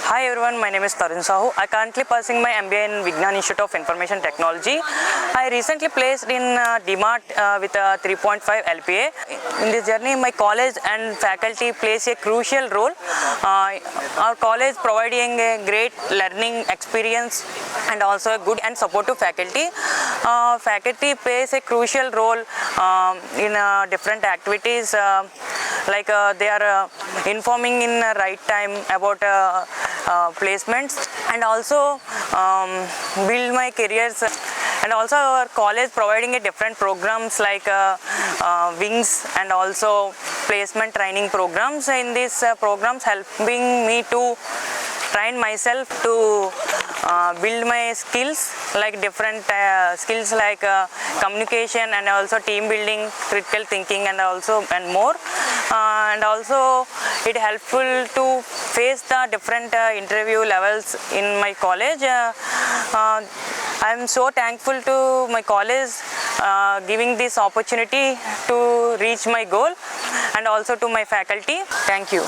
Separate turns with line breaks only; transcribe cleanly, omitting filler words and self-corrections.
Hi everyone, my name is Tarun Sahu. I currently pursuing my MBA in Vignan Institute of Information Technology. I recently placed in D-Mart with a 3.5 LPA. In this journey, my college and faculty plays a crucial role. Our college providing a great learning experience and also a good and supportive faculty. Faculty plays a crucial role in different activities. They are informing in the right time about placements and also build my careers, and also our college providing a different programs like wings and also placement training programs. In these programs helping me to train myself to build my skills, like different skills like communication and also team building, critical thinking and more. And also it helpful to face the different interview levels in my college. I am so thankful to my college giving this opportunity to reach my goal, and also to my faculty. Thank you.